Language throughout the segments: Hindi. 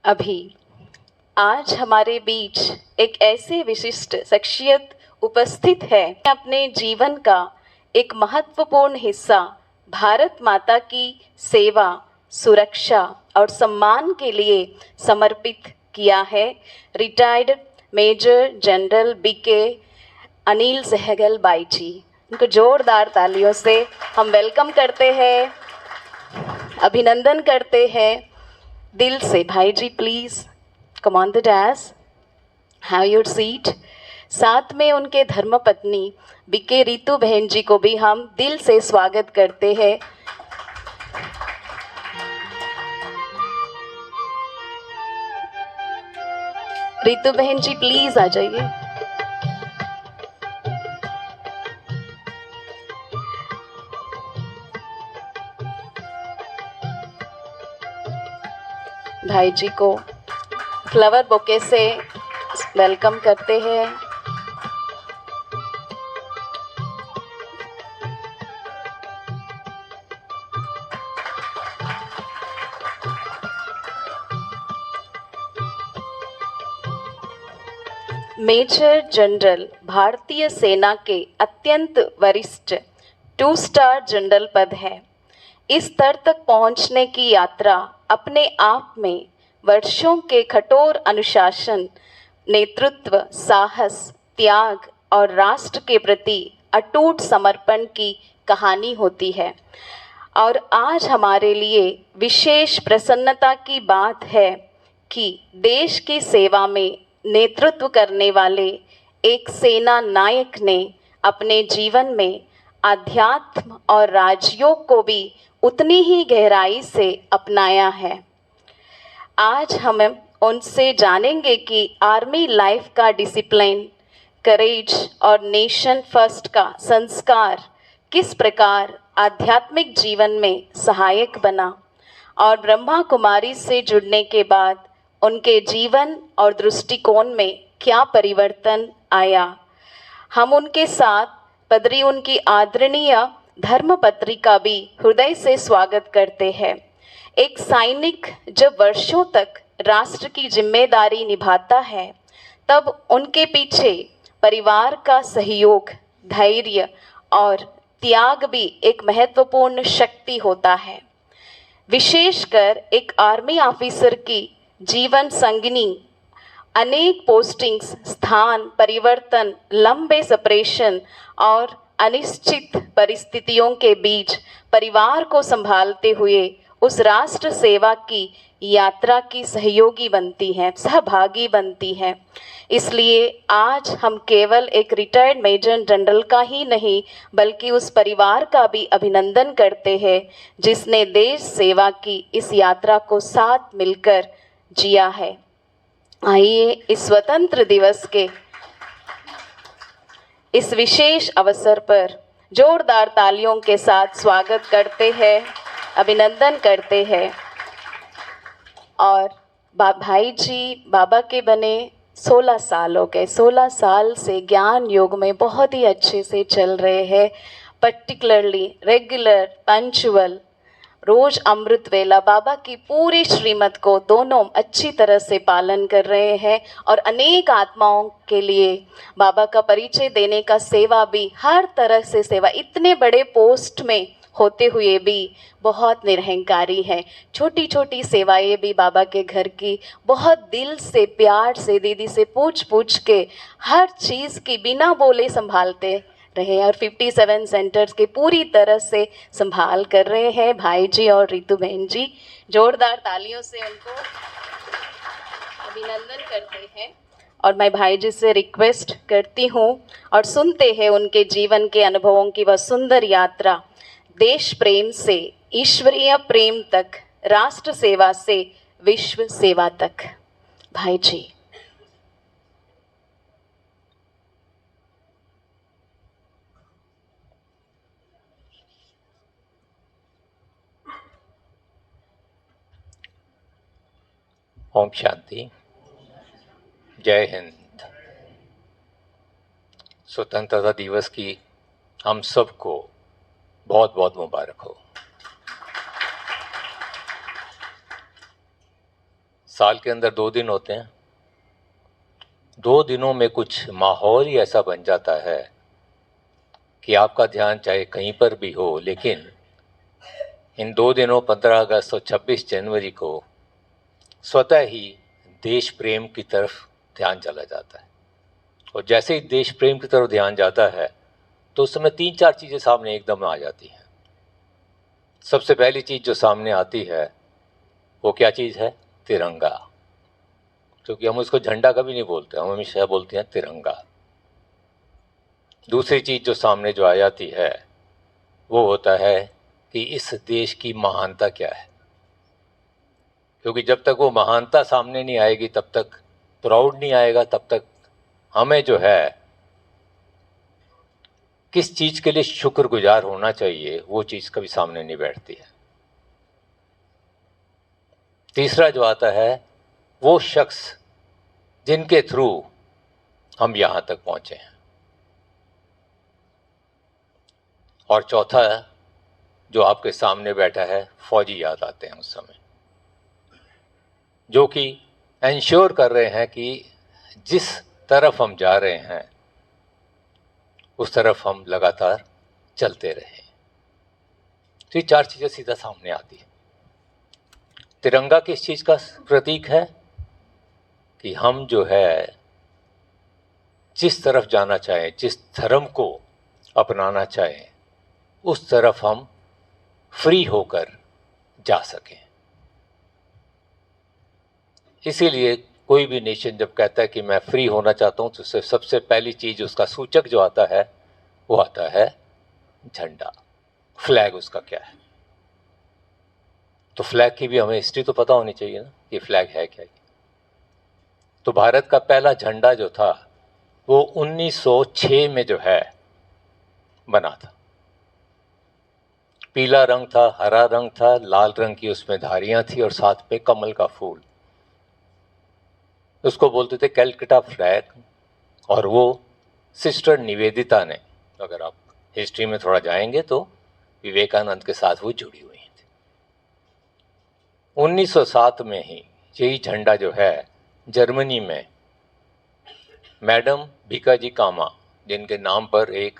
अभी आज हमारे बीच एक ऐसे विशिष्ट शख्सियत उपस्थित है, अपने जीवन का एक महत्वपूर्ण हिस्सा भारत माता की सेवा, सुरक्षा और सम्मान के लिए समर्पित किया है। Retired major general B K Anil Sehgal बाई जी, उनको जोरदार तालियों से हम वेलकम करते हैं, अभिनंदन करते हैं दिल से। भाई जी please come on the dash, have your seat. साथ में उनके धर्मपत्नी बीके रितु बहन जी को भी हम दिल से स्वागत करते हैं। रितु बहन जी प्लीज आ जाइए। भाई जी को फ्लावर बुके से वेलकम करते हैं। मेजर जनरल भारतीय सेना के अत्यंत वरिष्ठ 2 स्टार जनरल पद है। इस स्तर तक पहुंचने की यात्रा अपने आप में वर्षों के कठोर अनुशासन, नेतृत्व, साहस, त्याग और राष्ट्र के प्रति अटूट समर्पण की कहानी होती है। और आज हमारे लिए विशेष प्रसन्नता की बात है कि देश की सेवा में नेतृत्व करने वाले एक सेना नायक ने अपने जीवन में आध्यात्म और राजयोग को भी उतनी ही गहराई से अपनाया है। आज हम उनसे जानेंगे कि आर्मी लाइफ का डिसिप्लिन, करेज और नेशन फर्स्ट का संस्कार किस प्रकार आध्यात्मिक जीवन में सहायक बना और ब्रह्मा कुमारी से जुड़ने के बाद उनके जीवन और दृष्टिकोण में क्या परिवर्तन आया। हम उनके साथ पदरी उनकी आदरणीय धर्मपत्री का भी हृदय से स्वागत करते हैं। एक सैनिक जब वर्षों तक राष्ट्र की जिम्मेदारी निभाता है, तब उनके पीछे परिवार का सहयोग, धैर्य और त्याग भी एक महत्वपूर्ण शक्ति होता है। विशेषकर एक आर्मी ऑफिसर की जीवन संगिनी अनेक पोस्टिंग्स, स्थान परिवर्तन, लंबे सेपरेशन और अनिश्चित परिस्थितियों के बीच परिवार को संभालते हुए उस राष्ट्र सेवा की यात्रा की सहयोगी बनती हैं, सहभागी बनती हैं। इसलिए आज हम केवल एक रिटायर्ड मेजर जनरल का ही नहीं बल्कि उस परिवार का भी अभिनंदन करते हैं जिसने देश सेवा की इस यात्रा को साथ मिलकर जिया है। आइए इस स्वतंत्र दिवस के इस विशेष अवसर पर जोरदार तालियों के साथ स्वागत करते हैं, अभिनंदन करते हैं। और भाई जी बाबा के बने 16 साल हो गए। 16 साल से ज्ञान योग में बहुत ही अच्छे से चल रहे हैं। पर्टिकुलरली रेगुलर, पंचुअल, रोज अमृत वेला बाबा की पूरी श्रीमत को दोनों अच्छी तरह से पालन कर रहे हैं और अनेक आत्माओं के लिए बाबा का परिचय देने का सेवा भी, हर तरह से सेवा, इतने बड़े पोस्ट में होते हुए भी बहुत निरहंकारी है। छोटी छोटी सेवाएं भी बाबा के घर की बहुत दिल से, प्यार से, दीदी से पूछ के हर चीज़ की बिना बोले संभालते रहे और 57 सेंटर्स के पूरी तरह से संभाल कर रहे हैं भाई जी और रितु बहन जी। जोरदार तालियों से उनको अभिनंदन करते हैं। और मैं भाई जी से रिक्वेस्ट करती हूँ और सुनते हैं उनके जीवन के अनुभवों की वह सुंदर यात्रा, देश प्रेम से ईश्वरीय प्रेम तक, राष्ट्र सेवा से विश्व सेवा तक। भाई जी। ओम शांति। जय हिंद। स्वतंत्रता दिवस की हम सबको बहुत बहुत मुबारक हो। साल के अंदर 2 दिन होते हैं। 2 दिनों में कुछ माहौल ही ऐसा बन जाता है कि आपका ध्यान चाहे कहीं पर भी हो, लेकिन इन 2 दिनों 15 अगस्त और 26 जनवरी को स्वतः ही देश प्रेम की तरफ ध्यान चला जाता है। और जैसे ही देश प्रेम की तरफ ध्यान जाता है तो उस समय 3-4 चीज़ें सामने एकदम आ जाती हैं। सबसे पहली चीज़ जो सामने आती है वो क्या चीज़ है? तिरंगा। क्योंकि हम उसको झंडा कभी नहीं बोलते, हम हमेशा बोलते हैं तिरंगा। दूसरी चीज़ जो सामने जो आ जाती है वो होता है कि इस देश की महानता क्या है। क्योंकि जब तक वो महानता सामने नहीं आएगी, तब तक प्राउड नहीं आएगा, तब तक हमें जो है किस चीज़ के लिए शुक्रगुजार होना चाहिए वो चीज़ कभी सामने नहीं बैठती है। तीसरा जो आता है वो शख्स जिनके थ्रू हम यहाँ तक पहुँचे हैं। और चौथा जो आपके सामने बैठा है, फौजी याद आते हैं उस समय, जो कि एंश्योर कर रहे हैं कि जिस तरफ हम जा रहे हैं उस तरफ हम लगातार चलते रहें। तो ये 4 चीज़ें सीधा सामने आती है। तिरंगा किस चीज़ का प्रतीक है? कि हम जो है जिस तरफ जाना चाहें, जिस धर्म को अपनाना चाहें, उस तरफ हम फ्री होकर जा सकें। इसीलिए कोई भी नेशन जब कहता है कि मैं फ्री होना चाहता हूं, तो उससे सबसे पहली चीज़ उसका सूचक जो आता है वो आता है झंडा, फ्लैग उसका क्या है। तो फ्लैग की भी हमें हिस्ट्री तो पता होनी चाहिए ना कि फ्लैग है क्या। तो भारत का पहला झंडा जो था वो 1906 में जो है बना था। पीला रंग था, हरा रंग था, लाल रंग की उसमें धारियां थी और साथ में कमल का फूल। उसको बोलते थे कैलकटा फ्लैग। और वो सिस्टर निवेदिता ने, अगर आप हिस्ट्री में थोड़ा जाएंगे तो विवेकानंद के साथ वो जुड़ी हुई थी। 1907 में ही यही झंडा जो है जर्मनी में मैडम भिकाजी कामा, जिनके नाम पर एक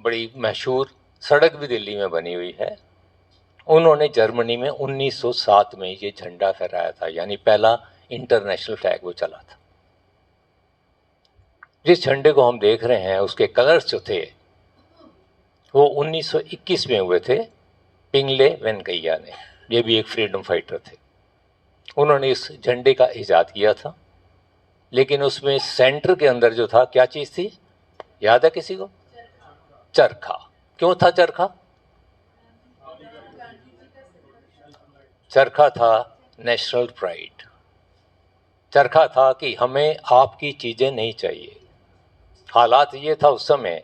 बड़ी मशहूर सड़क भी दिल्ली में बनी हुई है, उन्होंने जर्मनी में 1907 में ये झंडा फहराया था। यानी पहला इंटरनेशनल फ्लैग वो चला था। जिस झंडे को हम देख रहे हैं उसके कलर्स जो थे वो 1921 में हुए थे। पिंगले वेंकैया ने, ये भी एक फ्रीडम फाइटर थे, उन्होंने इस झंडे का इजाद किया था। लेकिन उसमें सेंटर के अंदर जो था क्या चीज़ थी, याद है किसी को? चरखा। क्यों था चरखा? चरखा था नेशनल प्राइड। चरखा था कि हमें आपकी चीज़ें नहीं चाहिए। हालात ये था उस समय,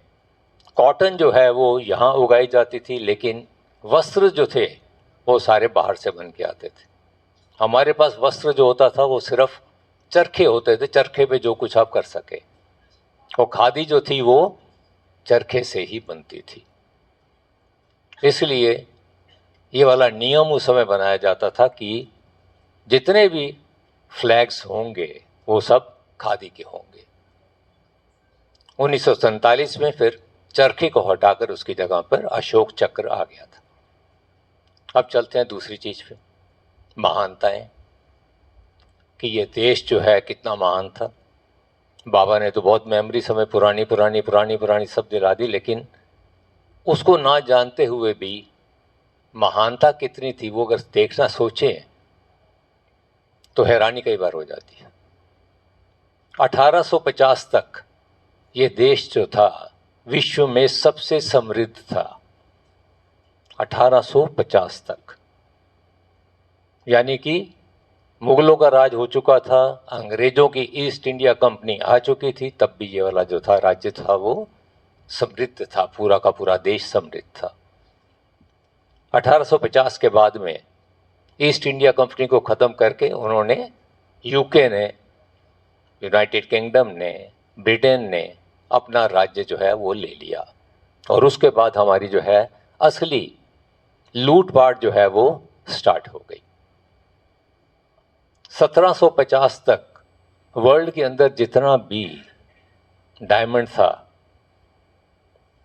कॉटन जो है वो यहाँ उगाई जाती थी, लेकिन वस्त्र जो थे वो सारे बाहर से बन के आते थे। हमारे पास वस्त्र जो होता था वो सिर्फ चरखे होते थे, चरखे पे जो कुछ आप कर सके। और खादी जो थी वो चरखे से ही बनती थी। इसलिए ये वाला नियम उस समय बनाया जाता था कि जितने भी फ्लैग्स होंगे वो सब खादी के होंगे। 1947 में फिर चरखे को हटाकर उसकी जगह पर अशोक चक्र आ गया था। अब चलते हैं दूसरी चीज पे, महानताएं, कि ये देश जो है कितना महान था। बाबा ने तो बहुत मेमोरी हमें पुरानी पुरानी पुरानी पुरानी सब दिला दी, लेकिन उसको ना जानते हुए भी महानता कितनी थी वो अगर देखना सोचें तो हैरानी कई बार हो जाती है। 1850 तक ये देश जो था विश्व में सबसे समृद्ध था। 1850 तक, यानी कि मुगलों का राज हो चुका था, अंग्रेजों की ईस्ट इंडिया कंपनी आ चुकी थी, तब भी ये वाला जो था राज्य था वो समृद्ध था, पूरा का पूरा देश समृद्ध था। 1850 के बाद में ईस्ट इंडिया कंपनी को ख़त्म करके उन्होंने, यूके ने, यूनाइटेड किंगडम ने, ब्रिटेन ने अपना राज्य जो है वो ले लिया। और उसके बाद हमारी जो है असली लूटपाट जो है वो स्टार्ट हो गई। 1750 तक वर्ल्ड के अंदर जितना भी डायमंड था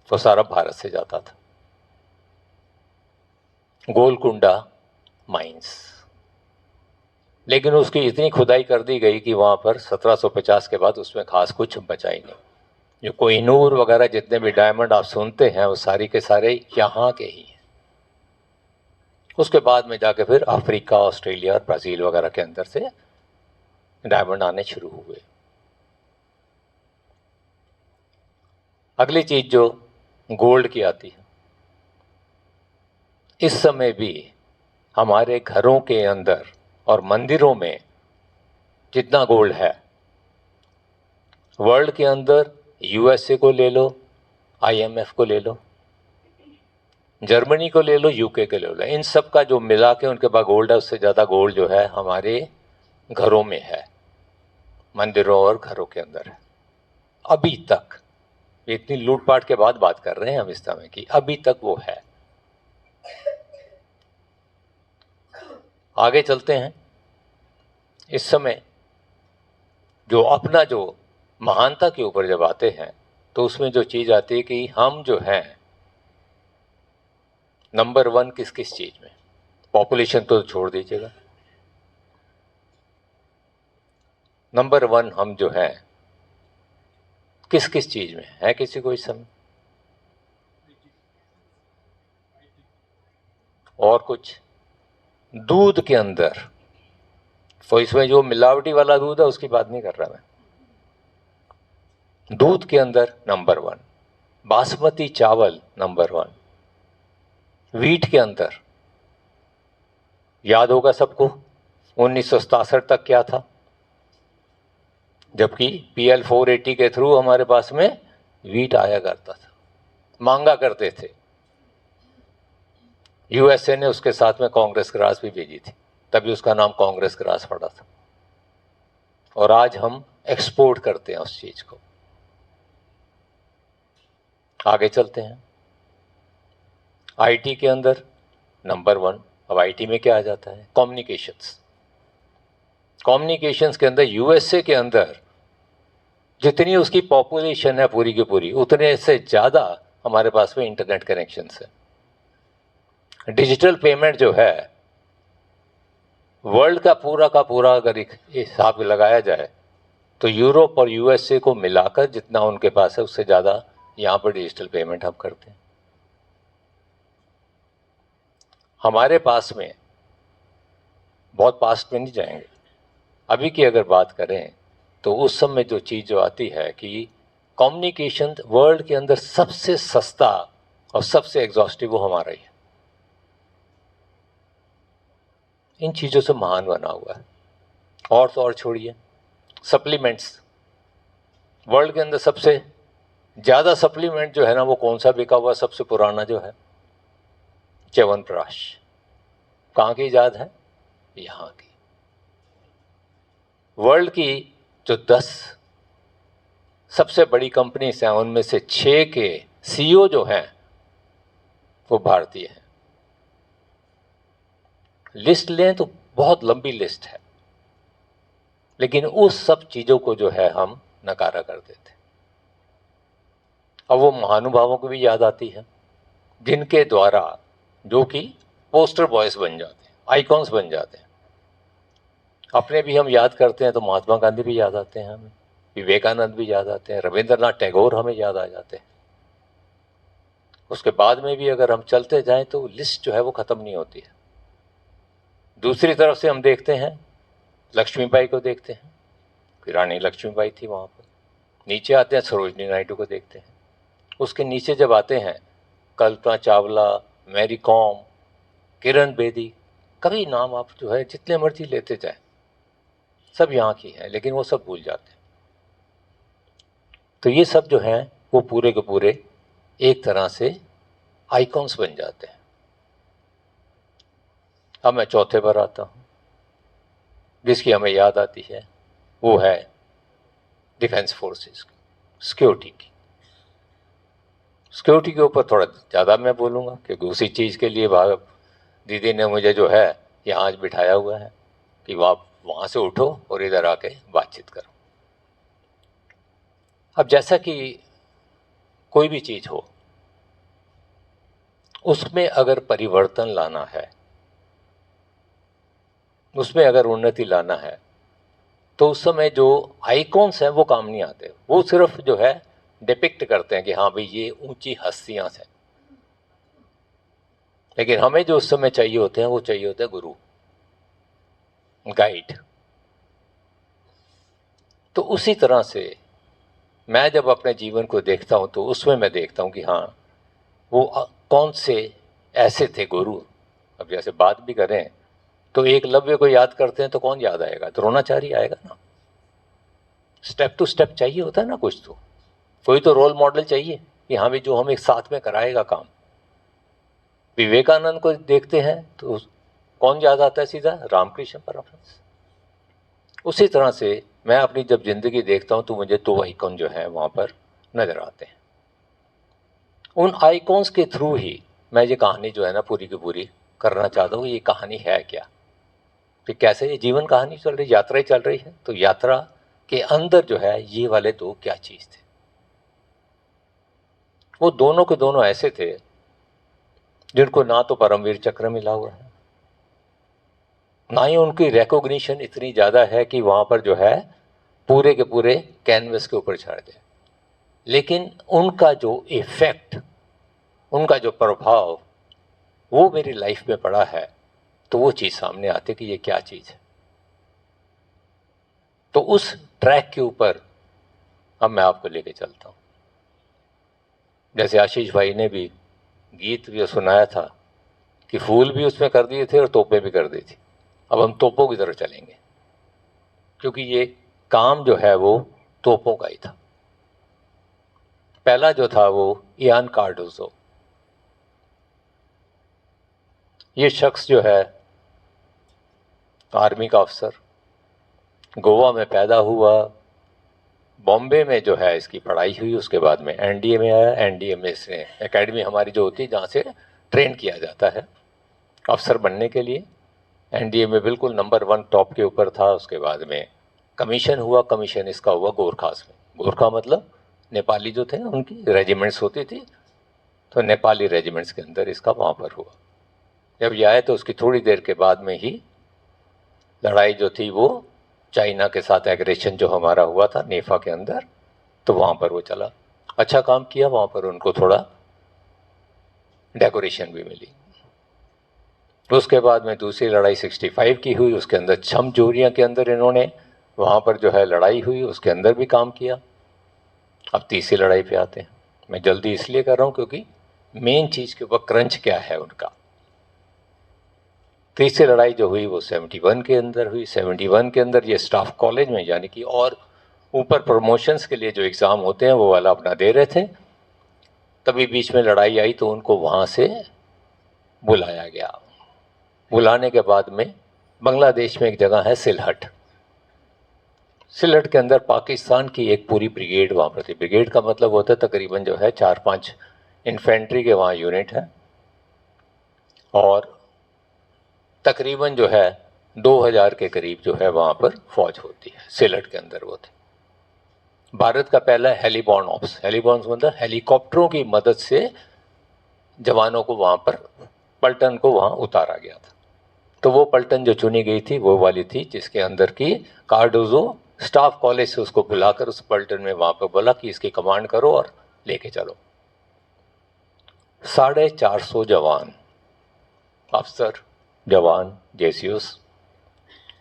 वो सारा भारत से जाता था। गोलकुंडा माइंस, लेकिन उसकी इतनी खुदाई कर दी गई कि वहाँ पर 1750 के बाद उसमें खास कुछ बचा ही नहीं। जो कोहिनूर वगैरह जितने भी डायमंड आप सुनते हैं वो सारी के सारे यहाँ के ही हैं। उसके बाद में जाके फिर अफ्रीका, ऑस्ट्रेलिया और ब्राज़ील वगैरह के अंदर से डायमंड आने शुरू हुए। अगली चीज़ जो गोल्ड की आती है, इस समय भी हमारे घरों के अंदर और मंदिरों में जितना गोल्ड है, वर्ल्ड के अंदर यूएसए को ले लो, आईएमएफ को ले लो, जर्मनी को ले लो, यूके को ले लो, इन सब का जो मिला के उनके पास गोल्ड है, उससे ज़्यादा गोल्ड जो है हमारे घरों में है, मंदिरों और घरों के अंदर है। अभी तक, इतनी लूटपाट के बाद बात कर रहे हैं हम इस समय की, अभी तक वो है। आगे चलते हैं। इस समय जो अपना जो महानता के ऊपर जब आते हैं तो उसमें जो चीज़ आती है कि हम जो हैं नंबर 1 किस किस चीज़ में, पॉपुलेशन तो छोड़ दीजिएगा, नंबर 1 हम जो हैं किस किस चीज़ में है, किसी को इस समय? और कुछ? दूध के अंदर, तो इसमें जो मिलावटी वाला दूध है उसकी बात नहीं कर रहा मैं। दूध के अंदर नंबर 1, बासमती चावल नंबर 1, वीट के अंदर याद होगा सबको 1967 तक क्या था, जबकि PL 480 के थ्रू हमारे पास में वीट आया करता था, मांगा करते थे। यूएसए ने उसके साथ में कांग्रेस ग्रास भी भेजी थी, तभी उसका नाम कांग्रेस ग्रास पड़ा था। और आज हम एक्सपोर्ट करते हैं उस चीज को। आगे चलते हैं। आईटी के अंदर नंबर 1, अब आईटी में क्या आ जाता है? कम्युनिकेशंस। कम्युनिकेशंस के अंदर यूएसए के अंदर जितनी उसकी पॉपुलेशन है पूरी की पूरी, उतने से ज़्यादा हमारे पास में इंटरनेट कनेक्शंस है। डिजिटल पेमेंट जो है वर्ल्ड का पूरा अगर एक हिसाब लगाया जाए तो यूरोप और यूएसए को मिलाकर जितना उनके पास है उससे ज़्यादा यहाँ पर डिजिटल पेमेंट हम करते हैं। हमारे पास में, बहुत पास्ट में नहीं जाएंगे, अभी की अगर बात करें तो उस समय जो चीज़ जो आती है कि कम्युनिकेशन वर्ल्ड के अंदर सबसे सस्ता और सबसे एग्जॉस्टिव वो हमारा ही है। इन चीज़ों से महान बना हुआ है। और तो और छोड़िए, सप्लीमेंट्स, वर्ल्ड के अंदर सबसे ज़्यादा सप्लीमेंट जो है ना वो कौन सा बिका हुआ सबसे पुराना जो है? च्यवनप्राश। कहाँ की ईजाद है? यहाँ की। वर्ल्ड की जो 10 सबसे बड़ी कंपनीज हैं उनमें से 6 के CEO जो हैं वो भारतीय हैं। लिस्ट लें तो बहुत लंबी लिस्ट है, लेकिन उस सब चीज़ों को जो है हम नकारा कर देते। अब वो महानुभावों को भी याद आती है जिनके द्वारा जो कि पोस्टर बॉयज बन जाते हैं, आइकॉन्स बन जाते हैं। अपने भी हम याद करते हैं तो महात्मा गांधी भी याद आते हैं, हमें विवेकानंद भी याद आते हैं, रविंद्रनाथ टैगोर हमें याद आ जाते हैं। उसके बाद में भी अगर हम चलते जाएं तो लिस्ट जो है वो ख़त्म नहीं होती है। दूसरी तरफ से हम देखते हैं लक्ष्मीबाई को देखते हैं, रानी लक्ष्मीबाई थी वहाँ पर। नीचे आते हैं सरोजनी नायडू को देखते हैं। उसके नीचे जब आते हैं कल्पना चावला, मैरी कॉम, किरण बेदी, कभी नाम आप जो है जितने मर्जी लेते जाएं सब यहाँ की हैं, लेकिन वो सब भूल जाते हैं। तो ये सब जो हैं वो पूरे के पूरे एक तरह से आइकॉन्स बन जाते हैं। अब मैं चौथे पर आता हूँ, जिसकी हमें याद आती है वो है डिफेंस फोर्सेस की, सिक्योरिटी की। सिक्योरिटी के ऊपर थोड़ा ज़्यादा मैं बोलूँगा क्योंकि उसी चीज़ के लिए दीदी ने मुझे जो है यहाँ आज बिठाया हुआ है कि आप वहाँ से उठो और इधर आके बातचीत करो। अब जैसा कि कोई भी चीज़ हो, उसमें अगर परिवर्तन लाना है, उसमें अगर उन्नति लाना है, तो उस समय जो आइकॉन्स हैं वो काम नहीं आते। वो सिर्फ जो है डिपिक्ट करते हैं कि हाँ भाई ये ऊंची हस्तियां हैं, लेकिन हमें जो उस समय चाहिए होते हैं वो चाहिए होते हैं गुरु, गाइड। तो उसी तरह से मैं जब अपने जीवन को देखता हूं तो उसमें मैं देखता हूं कि हाँ वो कौन से ऐसे थे गुरु। अब जैसे बात भी करें तो एकलव्य को याद करते हैं तो कौन याद आएगा? द्रोणाचार्य आएगा ना। स्टेप टू स्टेप चाहिए होता है ना कुछ, तो कोई तो रोल मॉडल चाहिए कि हाँ भाई जो हम एक साथ में कराएगा काम। विवेकानंद को देखते हैं तो कौन याद आता है? सीधा रामकृष्ण परमहंस। उसी तरह से मैं अपनी जब जिंदगी देखता हूं तो मुझे दो आइकॉन जो है वहां पर नजर आते हैं। उन आइकॉन्स के थ्रू ही मैं ये कहानी जो है ना पूरी की पूरी करना चाहता हूँ। ये कहानी है क्या, कि कैसे ये जीवन कहानी चल रही, यात्रा ही चल रही है। तो यात्रा के अंदर जो है ये वाले दो क्या चीज थे। वो दोनों के दोनों ऐसे थे जिनको ना तो परमवीर चक्र मिला हुआ है, ना ही उनकी रिकॉग्निशन इतनी ज्यादा है कि वहां पर जो है पूरे के पूरे कैनवस के ऊपर छड़ जाए। लेकिन उनका जो इफेक्ट, उनका जो प्रभाव वो मेरी लाइफ में पड़ा है, तो वो चीज सामने आती कि ये क्या चीज है। तो उस ट्रैक के ऊपर अब मैं आपको लेके चलता हूं। जैसे आशीष भाई ने भी गीत भी सुनाया था कि फूल भी उसमें कर दिए थे और तोपें भी कर दी थी। अब हम तोपों की तरफ चलेंगे, क्योंकि ये काम जो है वो तोपों का ही था। पहला जो था वो इयान कार्डोजो। ये शख्स जो है आर्मी का अफसर, गोवा में पैदा हुआ, बॉम्बे में जो है इसकी पढ़ाई हुई, उसके बाद में एनडीए में आया। एनडीए में इसने एकेडमी हमारी जो होती है जहाँ से ट्रेन किया जाता है अफसर बनने के लिए, एनडीए में बिल्कुल नंबर 1 टॉप के ऊपर था। उसके बाद में कमीशन हुआ, कमीशन इसका हुआ गोरखास में। गोरखा मतलब नेपाली जो थे उनकी रेजिमेंट्स होती थी, तो नेपाली रेजिमेंट्स के अंदर इसका वहाँ पर हुआ। जब ये आए तो उसकी थोड़ी देर के बाद में ही लड़ाई जो थी वो चाइना के साथ एग्रेशन जो हमारा हुआ था नेफा के अंदर, तो वहाँ पर वो चला। अच्छा काम किया, वहाँ पर उनको थोड़ा डेकोरेशन भी मिली। उसके बाद में दूसरी लड़ाई 65 की हुई, उसके अंदर छमजोरिया के अंदर इन्होंने वहाँ पर जो है लड़ाई हुई, उसके अंदर भी काम किया। अब तीसरी लड़ाई पे आते हैं। मैं जल्दी इसलिए कर रहा हूँ क्योंकि मेन चीज़ के ऊपर क्रंच क्या है उनका। तीसरी लड़ाई जो हुई वो 71 के अंदर हुई। 71 के अंदर ये स्टाफ कॉलेज में, यानी कि और ऊपर प्रमोशंस के लिए जो एग्ज़ाम होते हैं वो वाला अपना दे रहे थे। तभी बीच में लड़ाई आई तो उनको वहाँ से बुलाया गया। बुलाने के बाद में बांग्लादेश में एक जगह है सिलहट। सिलहट के अंदर पाकिस्तान की एक पूरी ब्रिगेड वहाँ पर थी। ब्रिगेड का मतलब होता है तकरीबन जो है 4-5 इन्फेंट्री के वहाँ यूनिट है, और तकरीबन जो है 2000 के करीब जो है वहाँ पर फौज होती है। सिलहट के अंदर वो थे। भारत का पहला हेलीबॉर्न ऑप्स, हेलीबॉर्न मतलब हेलीकॉप्टरों की मदद से जवानों को वहाँ पर, पलटन को वहाँ उतारा गया था। तो वो पलटन जो चुनी गई थी वो वाली थी जिसके अंदर की कार्डोजो स्टाफ कॉलेज से उसको बुलाकर उस पलटन में वहाँ पर बोला कि इसकी कमांड करो और लेके चलो। 450 जवान, अफसर, जवान, जेसीओस,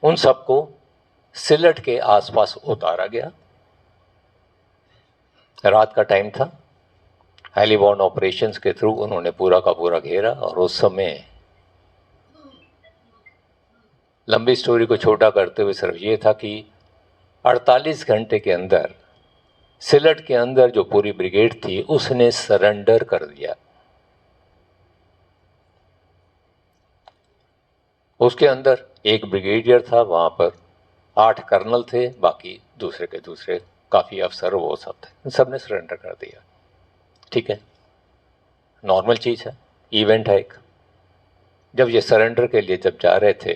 उन सबको सिलट के आसपास उतारा गया। रात का टाइम था। हेलीबॉर्न ऑपरेशंस के थ्रू उन्होंने पूरा का पूरा घेरा, और उस समय लंबी स्टोरी को छोटा करते हुए सिर्फ ये था कि 48 घंटे के अंदर सिलट के अंदर जो पूरी ब्रिगेड थी उसने सरेंडर कर दिया। उसके अंदर एक ब्रिगेडियर था, वहां पर 8 कर्नल थे, बाकी दूसरे के दूसरे काफी अफसर वो सब थे, सबने सरेंडर कर दिया। ठीक है, नॉर्मल चीज है, इवेंट है एक। जब ये सरेंडर के लिए जब जा रहे थे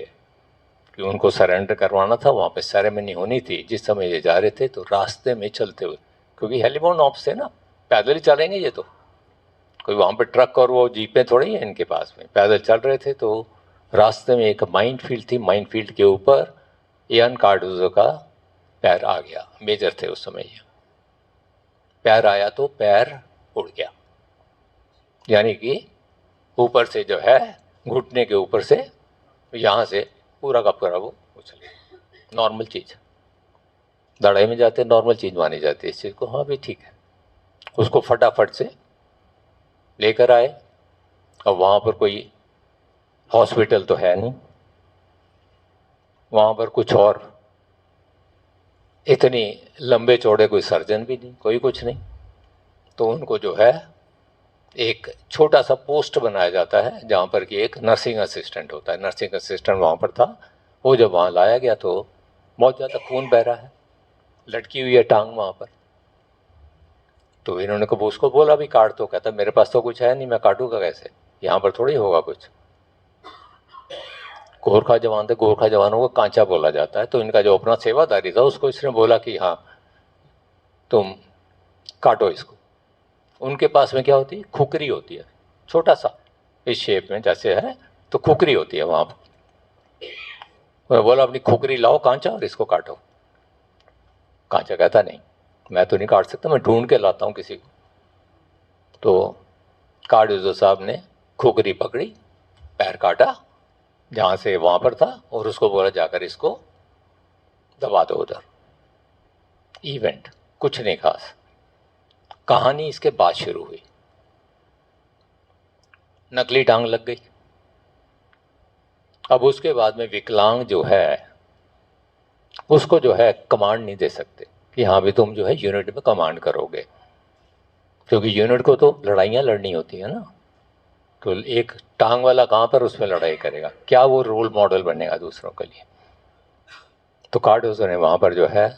कि उनको सरेंडर करवाना था, वहाँ पे सेरेमनी होनी थी। जिस समय ये जा रहे थे तो रास्ते में चलते हुए, क्योंकि हेलीबोर्न ऑप्स थे ना, पैदल ही चलेंगे ये तो, कोई वहाँ पे ट्रक और वो जीपें थोड़ी हैं इनके पास में, पैदल चल रहे थे। तो रास्ते में एक माइन फील्ड थी, माइन फील्ड के ऊपर इयान कार्डोजो का पैर आ गया। मेजर थे उस समय ये, पैर आया तो पैर उड़ गया, यानी कि ऊपर से जो है घुटने के ऊपर से यहाँ से पूरा का पूरा वो उछल गया। नॉर्मल चीज़, लड़ाई में जाते नॉर्मल चीज़ मानी जाती है इस चीज़ को। हाँ भी ठीक है। उसको फटाफट से लेकर आए। अब वहाँ पर कोई हॉस्पिटल तो है नहीं, वहाँ पर कुछ और इतनी लंबे चौड़े कोई सर्जन भी नहीं, कोई कुछ नहीं। तो उनको जो है एक छोटा सा पोस्ट बनाया जाता है जहाँ पर कि एक नर्सिंग असिस्टेंट होता है। नर्सिंग असिस्टेंट वहाँ पर था। वो जब वहाँ लाया गया तो बहुत ज़्यादा खून बह रहा है, लटकी हुई है टांग वहाँ पर। तो इन्होंने कब उसको बोला भी काट, तो कहता मेरे पास तो कुछ है नहीं, मैं काटूंगा कैसे, यहाँ पर थोड़ी होगा कुछ। गोरखा जवान थे, गोरखा जवानों को कांचा बोला जाता है। तो इनका जो अपना सेवादारी था उसको इसने बोला कि हाँ तुम काटो इसको। उनके पास में क्या होती है, खुकरी होती है, छोटा सा इस शेप में जैसे है, तो खुकरी होती है वहाँ पर। बोला अपनी खुकरी लाओ कांचा और इसको काटो। कांचा कहता नहीं, मैं तो नहीं काट सकता, मैं ढूंढ के लाता हूँ किसी को। तो कार्डोजो साहब ने खुकरी पकड़ी, पैर काटा जहाँ से वहाँ पर था, और उसको बोला जाकर इसको दबा दो उधर। इवेंट कुछ नहीं खास। कहानी इसके बाद शुरू हुई। नकली टांग लग गई। अब उसके बाद में विकलांग जो है उसको जो है कमांड नहीं दे सकते कि हाँ भी तुम जो है यूनिट में कमांड करोगे, क्योंकि यूनिट को तो लड़ाइयाँ लड़नी होती है ना। तो एक टांग वाला कहाँ पर उसमें लड़ाई करेगा, क्या वो रोल मॉडल बनेगा दूसरों के लिए। तो कार्डोजो ने वहाँ पर जो है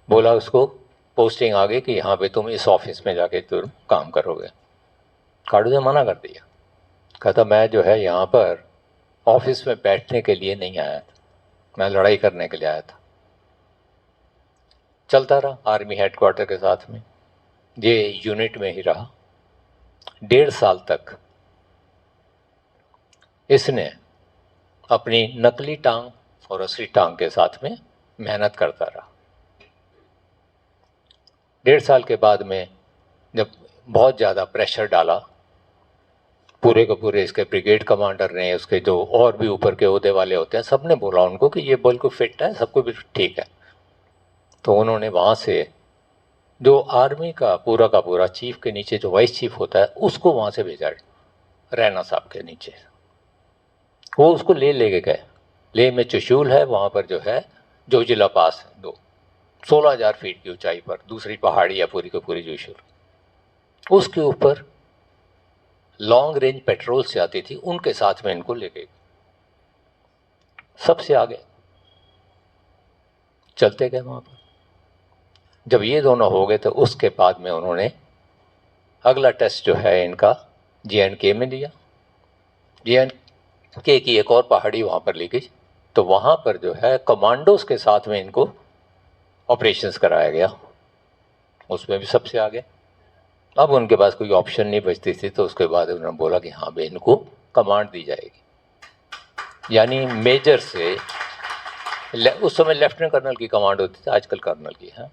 बोला, उसको पोस्टिंग आ गई कि यहाँ पे तुम इस ऑफिस में जाके तुम काम करोगे। कार्डोजो मना कर दिया, कहता मैं जो है यहाँ पर ऑफिस में बैठने के लिए नहीं आया था, मैं लड़ाई करने के लिए आया था। चलता रहा आर्मी हेडक्वार्टर के साथ में, ये यूनिट में ही रहा 1.5 साल तक। इसने अपनी नकली टांग और असली टांग के साथ में मेहनत करता रहा। 1.5 साल के बाद में जब बहुत ज़्यादा प्रेशर डाला, पूरे के पूरे इसके ब्रिगेड कमांडर ने, उसके जो और भी ऊपर के ओहदे वाले होते हैं, सब ने बोला उनको कि ये बिल्कुल फिट है, सब कुछ भी ठीक है। तो उन्होंने वहाँ से जो आर्मी का पूरा चीफ के नीचे जो वाइस चीफ होता है उसको वहाँ से भेजा, रैना साहब के नीचे। वो उसको ले गए। लेह में चुशूल है, वहाँ पर जो है जोजिला पास है, 16,000 फीट की ऊंचाई पर दूसरी पहाड़ी है पूरी की पूरी चुशूल। उसके ऊपर लॉन्ग रेंज पेट्रोल से आती थी, उनके साथ में इनको ले गए, सबसे आगे चलते गए वहाँ पर। जब ये दोनों हो गए तो उसके बाद में उन्होंने अगला टेस्ट जो है इनका JNK में दिया। JNK की एक और पहाड़ी वहाँ पर ली गई, तो वहाँ पर जो है कमांडोज के साथ में इनको ऑपरेशंस कराया गया, उसमें भी सबसे आगे। अब उनके पास कोई ऑप्शन नहीं बचती थी, तो उसके बाद उन्होंने बोला कि हाँ भाई इनको कमांड दी जाएगी। यानी मेजर से, उस समय लेफ्टिनेंट कर्नल की कमांड होती थी, आजकल कर्नल की है।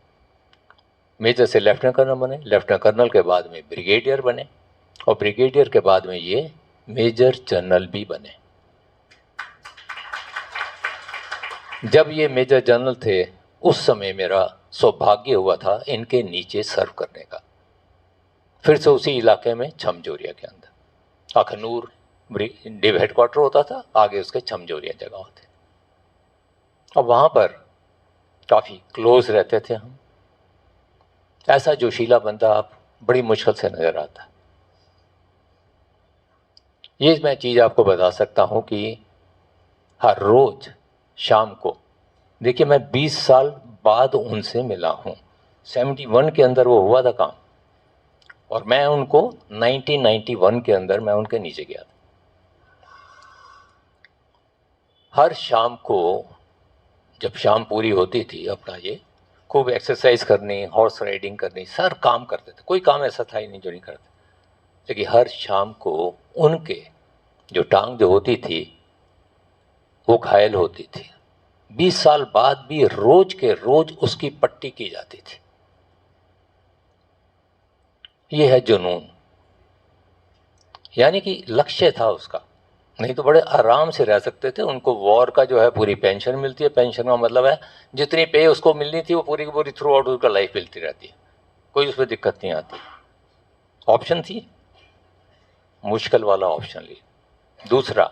मेजर से लेफ्टिनेंट कर्नल बने, लेफ्टिनेंट कर्नल के बाद में ब्रिगेडियर बने, और ब्रिगेडियर के बाद में ये मेजर जनरल भी बने। जब ये मेजर जनरल थे उस समय मेरा सौभाग्य हुआ था इनके नीचे सर्व करने का, फिर से उसी इलाके में छमजोरिया के अंदर। अखनूर डिव हेडक्वार्टर होता था, आगे उसके छमजोरिया जगह होते। अब वहाँ पर काफ़ी क्लोज रहते थे हम। ऐसा जोशीला बंदा आप बड़ी मुश्किल से नज़र आता है। ये मैं चीज़ आपको बता सकता हूँ कि हर रोज़ शाम को, देखिए मैं 20 साल बाद उनसे मिला हूँ, 71 के अंदर वो हुआ था काम, और मैं उनको 1991 के अंदर मैं उनके नीचे गया था। हर शाम को जब शाम पूरी होती थी अपना ये खूब एक्सरसाइज करनी, हॉर्स राइडिंग करनी, सर काम करते थे, कोई काम ऐसा था ही नहीं जो नहीं करते। लेकिन हर शाम को उनके जो टांग जो होती थी वो घायल होती थी। 20 साल बाद भी रोज के रोज उसकी पट्टी की जाती थी। ये है जुनून, यानी कि लक्ष्य था उसका। नहीं तो बड़े आराम से रह सकते थे। उनको वॉर का जो है पूरी पेंशन मिलती है। पेंशन का मतलब है जितनी पे उसको मिलनी थी वो पूरी की पूरी थ्रू आउट उसका लाइफ मिलती रहती है, कोई उसमें दिक्कत नहीं आती। ऑप्शन थी, मुश्किल वाला ऑप्शन लिया। दूसरा,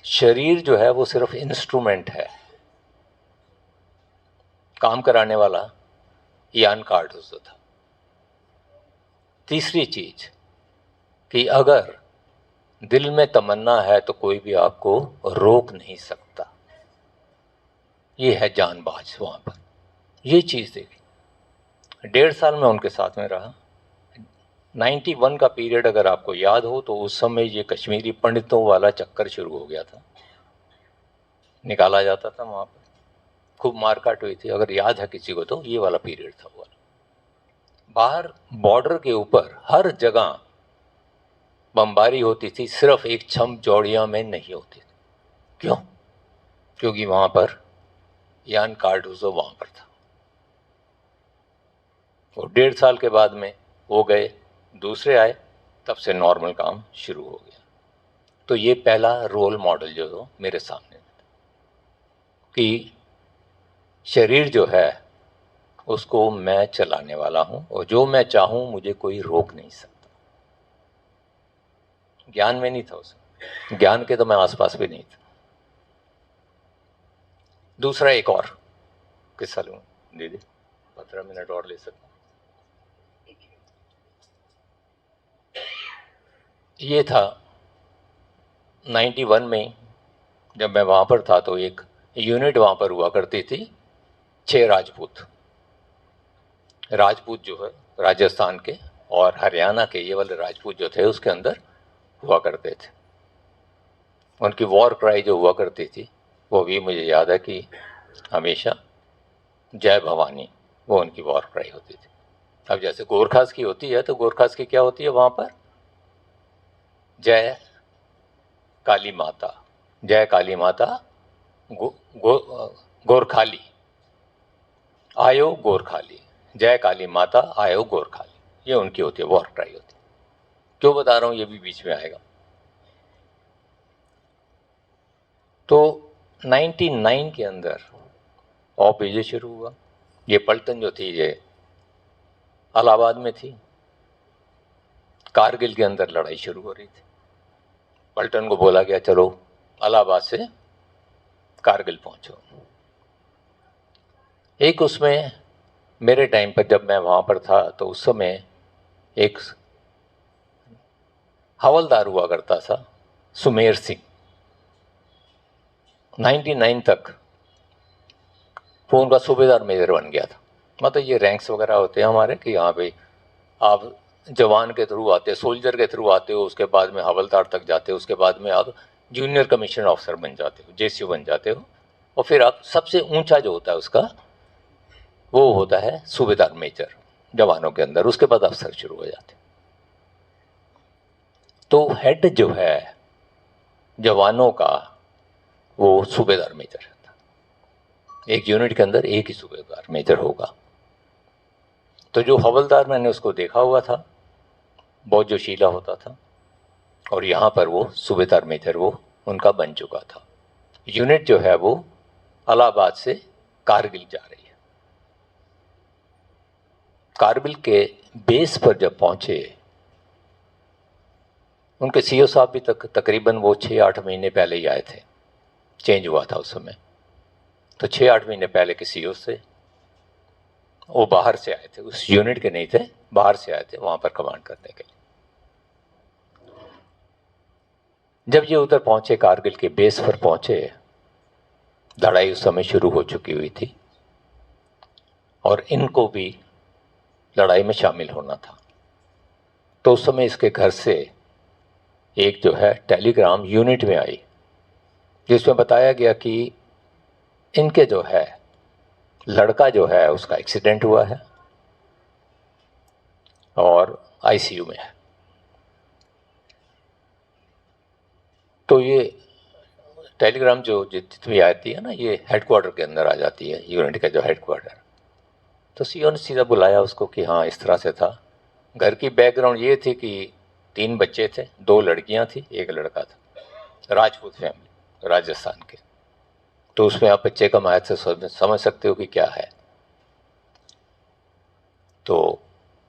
शरीर जो है वो सिर्फ इंस्ट्रूमेंट है, काम कराने वाला यान कार्डोजो था। तीसरी चीज कि अगर दिल में तमन्ना है तो कोई भी आपको रोक नहीं सकता। ये है जानबाज वहां पर। ये चीज देखी। 1.5 साल में उनके साथ में रहा। 91 का पीरियड अगर आपको याद हो तो उस समय ये कश्मीरी पंडितों वाला चक्कर शुरू हो गया था, निकाला जाता था वहां पर, खूब मारकाट हुई थी। अगर याद है किसी को तो ये वाला पीरियड था वो। बाहर बॉर्डर के ऊपर हर जगह बमबारी होती थी, सिर्फ एक छम जौड़िया में नहीं होती थी। क्यों? क्योंकि वहां पर यान कार्डोजो वहां पर था। और 1.5 साल के बाद में वो गए, दूसरे आए, तब से नॉर्मल काम शुरू हो गया। तो ये पहला रोल मॉडल जो मेरे सामने कि शरीर जो है उसको मैं चलाने वाला हूं और जो मैं चाहूं मुझे कोई रोक नहीं सकता। ज्ञान में नहीं था उसे, ज्ञान के तो मैं आसपास भी नहीं था। दूसरा एक और किस्सा लूं दीदी, 15 मिनट और ले सकता हूं। ये था 91 में जब मैं वहां पर था तो एक यूनिट वहां पर हुआ करती थी, 6 राजपूत। राजपूत जो है राजस्थान के और हरियाणा के ये वाले राजपूत जो थे उसके अंदर हुआ करते थे। उनकी वॉर क्राई जो हुआ करती थी वो भी मुझे याद है कि हमेशा जय भवानी, वो उनकी वॉर क्राई होती थी। अब जैसे गोरखास की होती है तो गोरखास की क्या होती है वहां पर? जय काली माता, जय काली माता, गोरखाली आयो गोरखाली, जय काली माता आयो गोरखाली, ये उनकी होती है, वॉर क्राई होती है। क्यों बता रहा हूं, ये भी बीच में आएगा। तो 99 के अंदर ऑपरेशन शुरू हुआ। ये पलटन जो थी ये इलाहाबाद में थी। कारगिल के अंदर लड़ाई शुरू हो रही थी। पलटन को बोला गया चलो इलाहाबाद से कारगिल पहुंचो। एक उसमें मेरे टाइम पर जब मैं वहां पर था तो उस समय एक हवलदार हुआ करता था, सुमेर सिंह। 99 तक वो उनका सूबेदार मेजर बन गया था। मतलब ये रैंक्स वगैरह होते हैं हमारे कि यहाँ पे आप जवान के थ्रू आते हो, सोल्जर के थ्रू आते हो, उसके बाद में हवलदार तक जाते हो, उसके बाद में आप जूनियर कमीशन ऑफिसर बन जाते हो, जेसीओ बन जाते हो, और फिर आप सबसे ऊंचा जो होता है उसका वो होता है सूबेदार मेजर जवानों के अंदर। उसके बाद अफसर शुरू हो जाते। तो हेड जो है जवानों का वो सूबेदार मेजर रहता। एक यूनिट के अंदर एक ही सूबेदार मेजर होगा। तो जो हवलदार मैंने उसको देखा हुआ था बहुत जोशीला होता था, और यहाँ पर वो सूबेदार मेजर वो उनका बन चुका था। यूनिट जो है वो इलाहाबाद से कारगिल जा रही है। कारगिल के बेस पर जब पहुंचे, उनके सीओ साहब भी तकरीबन वो 6-8 महीने पहले ही आए थे, चेंज हुआ था उस समय। तो 6-8 महीने पहले के सीओ से वो बाहर से आए थे, उस यूनिट के नहीं थे, बाहर से आए थे वहां पर कमांड करने के लिए। जब ये उधर पहुंचे, कारगिल के बेस पर पहुंचे, लड़ाई उस समय शुरू हो चुकी हुई थी और इनको भी लड़ाई में शामिल होना था। तो उस समय इसके घर से एक जो है टेलीग्राम यूनिट में आई जिसमें बताया गया कि इनके जो है लड़का जो है उसका एक्सीडेंट हुआ है और आईसीयू में है। तो ये टेलीग्राम जो जितनी आती है ना, ये हेडक्वार्टर के अंदर आ जाती है, यूनिट का जो हेडक्वार्टर। तो सीईओ ने सीधा बुलाया उसको कि हाँ इस तरह से था। घर की बैकग्राउंड ये थी कि 3 बच्चे थे, 2 लड़कियां थी, 1 लड़का था। राजपूत फैमिली, राजस्थान के। तो उसमें आप बच्चे का महत्व से समझ सकते हो कि क्या है। तो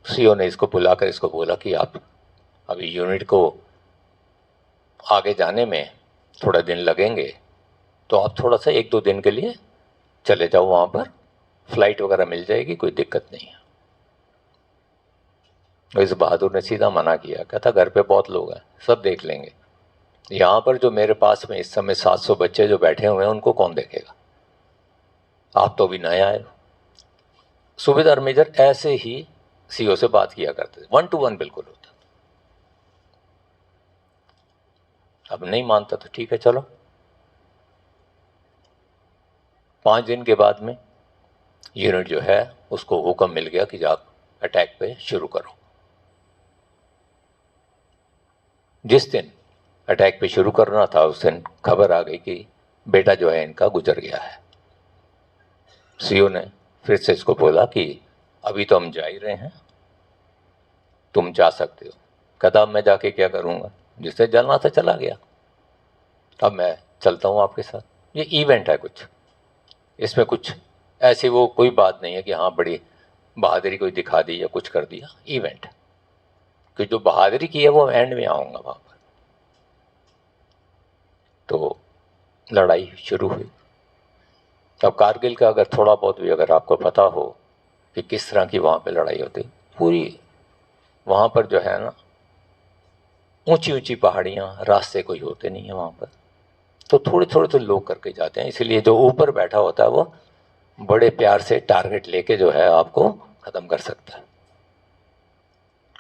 सीईओ ने इसको बुलाकर इसको बोला कि आप अभी यूनिट को आगे जाने में थोड़ा दिन लगेंगे, तो आप थोड़ा सा 1-2 दिन के लिए चले जाओ, वहाँ पर फ्लाइट वगैरह मिल जाएगी, कोई दिक्कत नहीं है। तो इस बहादुर ने सीधा मना किया, कहता घर पे बहुत लोग हैं, सब देख लेंगे। यहाँ पर जो मेरे पास में इस समय 700 बच्चे जो बैठे हुए हैं उनको कौन देखेगा, आप तो भी नए आए हो। सूबेदार मेजर ऐसे ही सीईओ से बात किया करते थे, 1 to 1 बिल्कुल होता। अब नहीं मानता तो ठीक है चलो। 5 दिन के बाद में यूनिट जो है उसको हुक्म मिल गया कि आप अटैक पे शुरू करो। जिस दिन अटैक पे शुरू करना था उस दिन खबर आ गई कि बेटा जो है इनका गुजर गया है। सीईओ ने फिर से इसको बोला कि अभी तो हम जा ही रहे हैं, तुम जा सकते हो। कहता अब मैं जाके क्या करूँगा, जिससे जाना था चला गया, अब मैं चलता हूँ आपके साथ। ये इवेंट है कुछ, इसमें कुछ ऐसी वो कोई बात नहीं है कि हाँ बड़ी बहादुरी कोई दिखा दी या कुछ कर दिया। इवेंट कि जो बहादुरी की है वो एंड में आऊँगा वहाँ पर। तो लड़ाई शुरू हुई। अब कारगिल का अगर थोड़ा बहुत भी अगर आपको पता हो कि किस तरह की वहाँ पे लड़ाई होती, पूरी वहाँ पर जो है ना ऊंची ऊंची पहाड़ियाँ, रास्ते कोई होते नहीं है वहाँ पर, तो थोड़े थोड़े तो लोग करके जाते हैं, इसलिए जो ऊपर बैठा होता है वो बड़े प्यार से टारगेट लेके जो है आपको ख़त्म कर सकता है।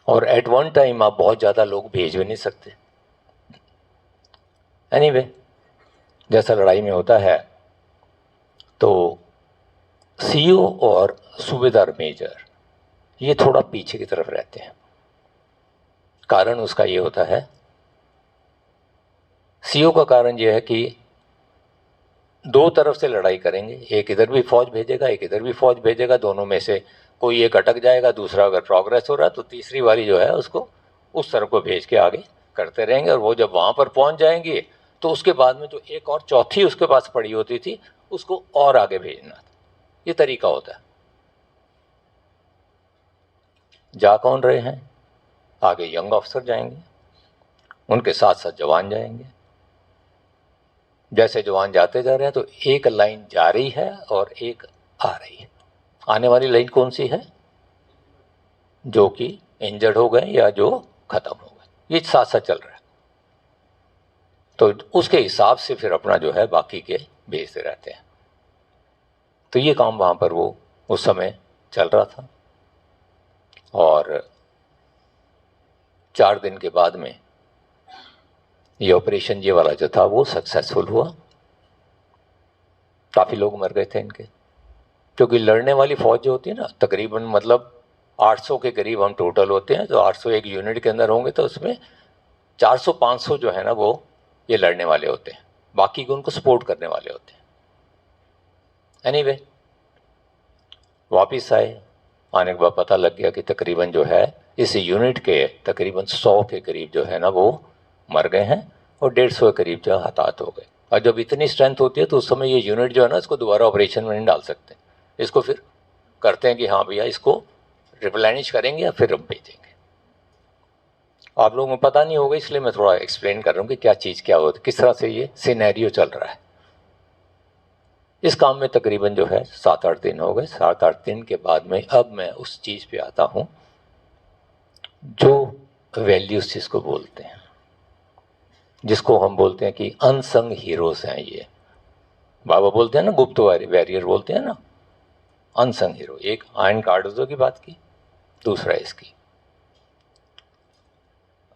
और एट वन टाइम आप बहुत ज़्यादा लोग भेज भी नहीं सकते। एनीवे, जैसा लड़ाई में होता है तो सीईओ और सूबेदार मेजर ये थोड़ा पीछे की तरफ रहते हैं। कारण उसका ये होता है, सीईओ का कारण ये है कि 2 तरफ से लड़ाई करेंगे, एक इधर भी फौज भेजेगा, एक इधर भी फौज भेजेगा, दोनों में से कोई एक अटक जाएगा, दूसरा अगर प्रोग्रेस हो रहा है तो तीसरी वाली जो है उसको उस तरफ को भेज के आगे करते रहेंगे। और वो जब वहाँ पर पहुँच जाएंगे तो उसके बाद में जो एक और चौथी उसके पास पड़ी होती थी उसको और आगे भेजना था। ये तरीका होता है। जा कौन रहे हैं, आगे यंग ऑफिसर जाएंगे, उनके साथ साथ जवान जाएंगे। जैसे जवान जाते जा रहे हैं तो एक लाइन जा रही है और एक आ रही है। आने वाली लाइन कौन सी है, जो कि इंजर्ड हो गए या जो खत्म हो गए, ये साथ साथ चल रहा है। तो उसके हिसाब से फिर अपना जो है बाकी के भेजते रहते हैं। तो ये काम वहाँ पर वो उस समय चल रहा था। और 4 दिन के बाद में ये ऑपरेशन ये वाला जो था वो सक्सेसफुल हुआ। काफ़ी लोग मर गए थे इनके, क्योंकि लड़ने वाली फौज जो होती है ना, तकरीबन मतलब 800 के करीब हम टोटल होते हैं। तो 800 एक यूनिट के अंदर होंगे तो उसमें 400-500 जो है ना वो ये लड़ने वाले होते हैं, बाकी को उनको सपोर्ट करने वाले होते हैं। एनीवे, वापिस आए, आने के बाद पता लग गया कि तकरीबन जो है इस यूनिट के तकरीबन 100 के करीब जो है ना वो मर गए हैं और 150 के करीब जो हताहत हो गए। और जब इतनी स्ट्रेंथ होती है तो उस समय ये यूनिट जो है ना इसको दोबारा ऑपरेशन में नहीं डाल सकते, इसको फिर करते हैं कि हाँ भैया इसको रिप्लेनिश करेंगे या फिर हम भेजेंगे। आप लोगों को पता नहीं होगा इसलिए मैं थोड़ा एक्सप्लेन कर रहा हूँ कि क्या चीज़ क्या होती है, किस तरह से ये सिनेरियो चल रहा है। इस काम में तकरीबन जो है 7-8 दिन हो गए। 7-8 दिन के बाद में अब मैं उस चीज़ पे आता हूँ जो वैल्यूज जिसको बोलते हैं, जिसको हम बोलते हैं कि अनसंग हीरोज हैं। ये बाबा बोलते हैं ना, गुप्त वॉरियर बोलते हैं ना, अनसंग हीरो। एक आयन कार्डोजो की बात की, दूसरा इसकी।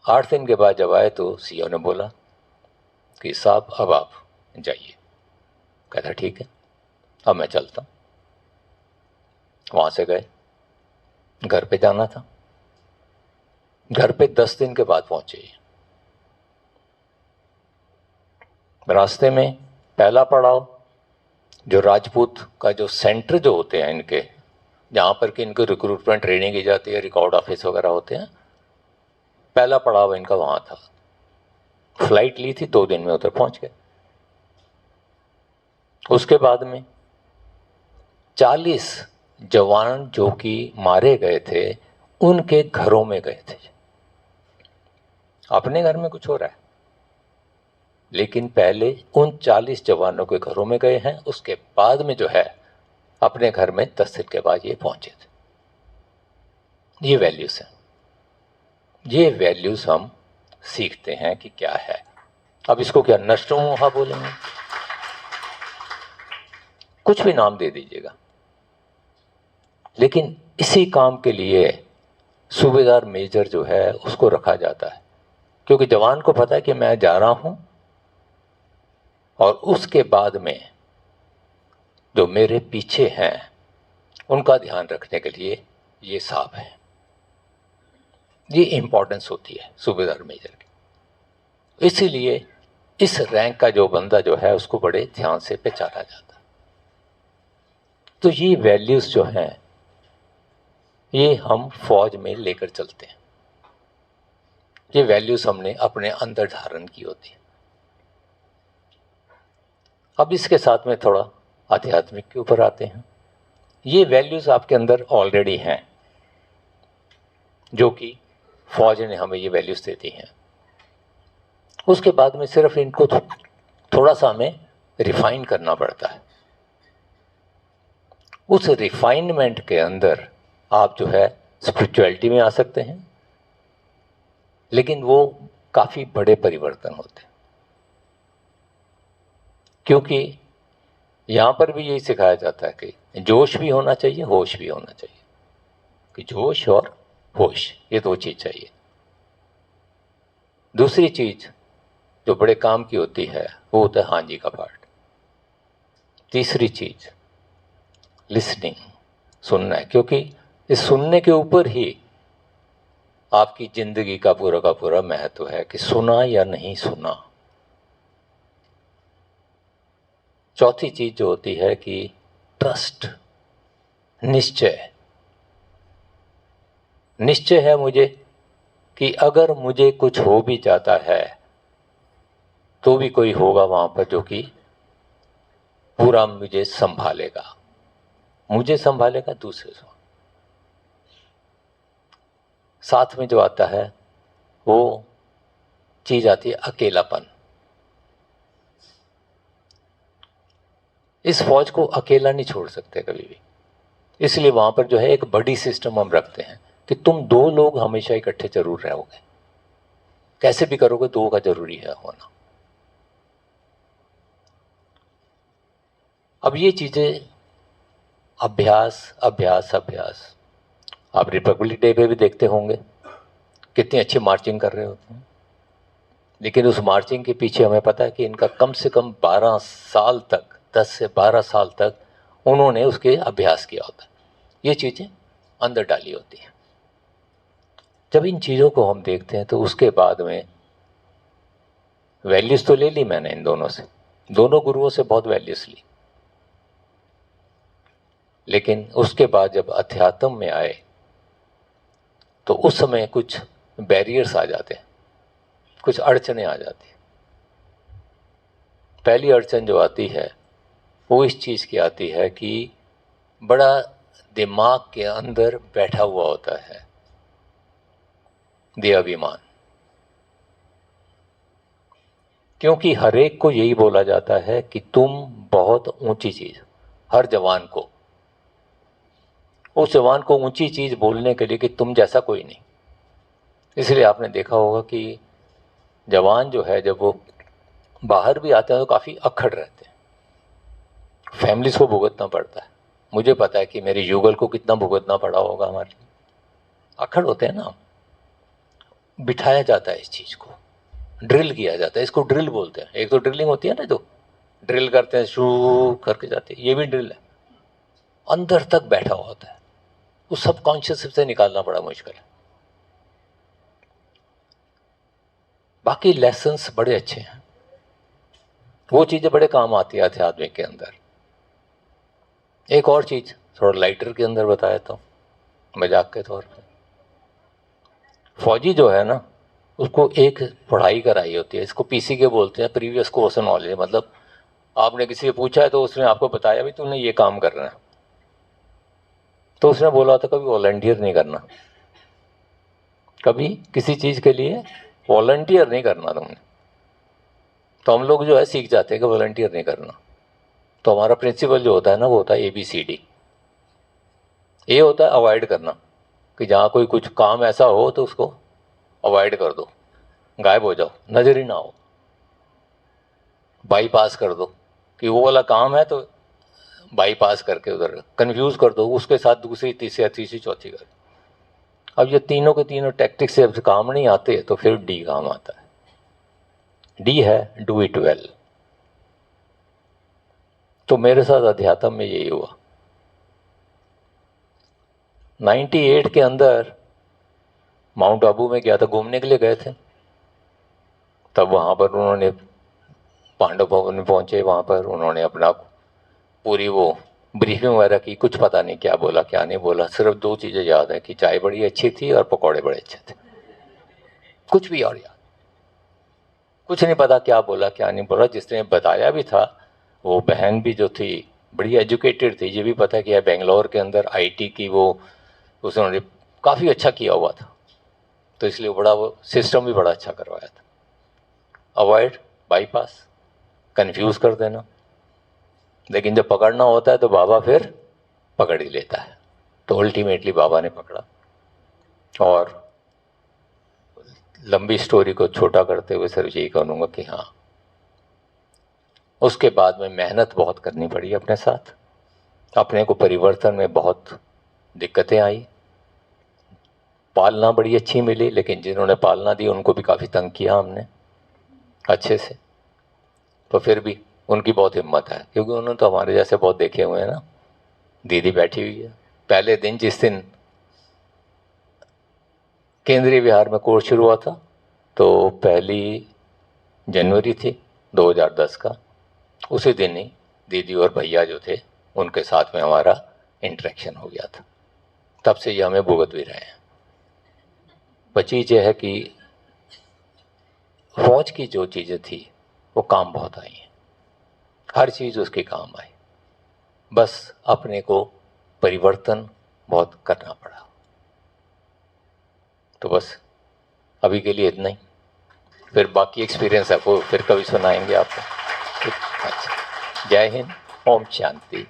8 दिन के बाद जब आए तो सीईओ ने बोला कि साहब अब आप जाइए। कहता ठीक है, अब मैं चलता हूँ। वहाँ से गए, घर पे जाना था। घर पे 10 दिन के बाद पहुंचे। रास्ते में पहला पड़ाव, जो राजपूत का जो सेंटर जो होते हैं इनके, जहाँ पर कि इनको रिक्रूटमेंट ट्रेनिंग की जाती है, रिकॉर्ड ऑफिस वगैरह होते हैं, पहला पड़ाव इनका वहाँ था। फ्लाइट ली थी, 2 दिन में उधर पहुँच गए। उसके बाद में 40 जवान जो कि मारे गए थे उनके घरों में गए थे। अपने घर में कुछ हो रहा है, लेकिन पहले उन 40 जवानों के घरों में गए हैं। उसके बाद में जो है अपने घर में 10 दिन के बाद ये पहुंचे थे। ये वैल्यूज हैं, ये वैल्यूज हम सीखते हैं कि क्या है। अब इसको क्या नष्टोमोहा बोलेंगे, कुछ भी नाम दे दीजिएगा, लेकिन इसी काम के लिए सूबेदार मेजर जो है उसको रखा जाता है, क्योंकि जवान को पता है कि मैं जा रहा हूं और उसके बाद में जो मेरे पीछे हैं उनका ध्यान रखने के लिए ये साहब है। ये इंपॉर्टेंस होती है सूबेदार मेजर की। इसीलिए इस रैंक का जो बंदा जो है उसको बड़े ध्यान से पहचाना जाता है। तो ये वैल्यूज जो हैं ये हम फौज में लेकर चलते हैं। ये वैल्यूज हमने अपने अंदर धारण की होती है। अब इसके साथ में थोड़ा आध्यात्मिक के ऊपर आते हैं। ये वैल्यूज आपके अंदर ऑलरेडी हैं, जो कि फौज ने हमें ये वैल्यूज देती हैं। उसके बाद में सिर्फ इनको थोड़ा सा हमें रिफाइन करना पड़ता है। उस रिफाइनमेंट के अंदर आप जो है स्पिरिचुअलिटी में आ सकते हैं, लेकिन वो काफी बड़े परिवर्तन होते हैं, क्योंकि यहां पर भी यही सिखाया जाता है कि जोश भी होना चाहिए, होश भी होना चाहिए। कि जोश और होश, ये 2 चीज चाहिए। दूसरी चीज जो बड़े काम की होती है वो होता है हाँ जी का पार्ट। तीसरी चीज लिसनिंग, सुनना है, क्योंकि इस सुनने के ऊपर ही आपकी जिंदगी का पूरा महत्व है कि सुना या नहीं सुना। चौथी चीज जो होती है कि ट्रस्ट, निश्चय। निश्चय है मुझे कि अगर मुझे कुछ हो भी जाता है तो भी कोई होगा वहां पर जो कि पूरा मुझे संभालेगा, मुझे संभालेगा, दूसरे से। साथ में जो आता है वो चीज आती है अकेलापन। इस फौज को अकेला नहीं छोड़ सकते कभी भी, इसलिए वहां पर जो है एक बड़ी सिस्टम हम रखते हैं कि तुम 2 लोग हमेशा इकट्ठे जरूर रहोगे, कैसे भी करोगे 2 का जरूरी है होना। अब ये चीजें अभ्यास अभ्यास अभ्यास। आप रिपब्लिक डे पे भी देखते होंगे कितनी अच्छी मार्चिंग कर रहे होते हैं, लेकिन उस मार्चिंग के पीछे हमें पता है कि इनका कम से कम 12 साल तक, 10 से 12 साल तक उन्होंने उसके अभ्यास किया होता है। ये चीजें अंदर डाली होती हैं। जब इन चीजों को हम देखते हैं तो उसके बाद में वैल्यूज तो ले ली मैंने इन दोनों से, दोनों गुरुओं से बहुत वैल्यूज ली, लेकिन उसके बाद जब अध्यात्म में आए तो उस समय कुछ बैरियर्स आ जाते हैं, कुछ अड़चने आ जाती हैं। पहली अड़चन जो आती है वो इस चीज की आती है कि बड़ा दिमाग के अंदर बैठा हुआ होता है देहाभिमान, क्योंकि हर एक को यही बोला जाता है कि तुम बहुत ऊंची चीज, हर जवान को, उस जवान को ऊंची चीज बोलने के लिए कि तुम जैसा कोई नहीं। इसलिए आपने देखा होगा कि जवान जो है जब वो बाहर भी आते हैं तो काफी अक्खड़ रहते हैं, फैमिलीज को भुगतना पड़ता है। मुझे पता है कि मेरे युगल को कितना भुगतना पड़ा होगा, हमारे अक्खड़ होते हैं ना। बिठाया जाता है इस चीज को, ड्रिल किया जाता है, इसको ड्रिल बोलते हैं। एक तो ड्रिलिंग होती है ना जो ड्रिल करते हैं, शुरू करके जाते हैं, ये भी ड्रिल है, अंदर तक बैठा हुआ होता है, उस सबकॉन्शियस से निकालना बड़ा मुश्किल है। बाकी लेसन्स बड़े अच्छे हैं, वो चीज़ें बड़े काम आती है आदमी के अंदर। एक और चीज़ थोड़ा लाइटर के अंदर बताया था, मजाक के तौर पे, फौजी जो है ना, उसको एक पढ़ाई कराई होती है, इसको पीसी के बोलते हैं, प्रीवियस कोर्स नॉलेज। मतलब आपने किसी से पूछा है तो उसने आपको बताया भी तुमने ये काम करना है, तो उसने बोला था कभी वॉलंटियर नहीं करना, कभी किसी चीज़ के लिए वॉलंटियर नहीं करना तुमने। तो हम लोग जो है सीख जाते हैं कि वॉलंटियर नहीं करना। तो हमारा प्रिंसिपल जो होता है ना, वो होता है ABCD। ये होता है अवॉइड करना, कि जहाँ कोई कुछ काम ऐसा हो तो उसको अवॉइड कर दो, गायब हो जाओ, नजर ही ना हो, बाईपास कर दो, कि वो वाला काम है तो बाईपास करके उधर कंफ्यूज कर दो, उसके साथ दूसरी तीसरी चौथी कर। अब ये तीनों के तीनों टैक्टिक्स से अब काम नहीं आते तो फिर D काम आता है। D है डू इट वेल। तो मेरे साथ अध्यात्म में यही हुआ। 98 के अंदर माउंट आबू में गया था, घूमने के लिए गए थे। तब वहाँ पर उन्होंने पांडव भवन में पहुँचे, वहाँ पर उन्होंने अपना पूरी वो ब्रीफिंग वगैरह की। कुछ पता नहीं क्या बोला क्या नहीं बोला, सिर्फ 2 चीज़ें याद है कि चाय बड़ी अच्छी थी और पकौड़े बड़े अच्छे थे, कुछ भी और याद कुछ नहीं पता क्या बोला क्या नहीं बोला। जिसने बताया भी था वो बहन भी जो थी बड़ी एजुकेटेड थी, ये भी पता कि बेंगलोर के अंदर IT की वो उसने काफ़ी अच्छा किया हुआ था, तो इसलिए बड़ा वो सिस्टम भी बड़ा अच्छा करवाया था। अवॉइड, बाईपास, कंफ्यूज कर देना, लेकिन जब पकड़ना होता है तो बाबा फिर पकड़ ही लेता है। तो अल्टीमेटली बाबा ने पकड़ा। और लंबी स्टोरी को छोटा करते हुए सिर्फ यही कहूँगा कि हाँ, उसके बाद में मेहनत बहुत करनी पड़ी अपने साथ, अपने को परिवर्तन में बहुत दिक्कतें आई। पालना बड़ी अच्छी मिली, लेकिन जिन्होंने पालना दी उनको भी काफ़ी तंग किया हमने अच्छे से। तो फिर भी उनकी बहुत हिम्मत है, क्योंकि उन्होंने तो हमारे जैसे बहुत देखे हुए हैं ना। दीदी बैठी हुई है, पहले दिन जिस दिन केंद्रीय विहार में कोर्स शुरू हुआ था, तो 1 जनवरी थी 2010 का, उसी दिन ही दीदी और भैया जो थे उनके साथ में हमारा इंटरेक्शन हो गया था। तब से ये हमें भुगत भी रहे हैं। पर चीज़ ये है कि फौज की जो चीज़ें थी वो काम बहुत आई हैं, हर चीज़ उसके काम आई, बस अपने को परिवर्तन बहुत करना पड़ा। तो बस अभी के लिए इतना ही, फिर बाकी एक्सपीरियंस आपको फिर कभी सुनाएंगे आपको। अच्छा, जय हिंद, ओम शांति।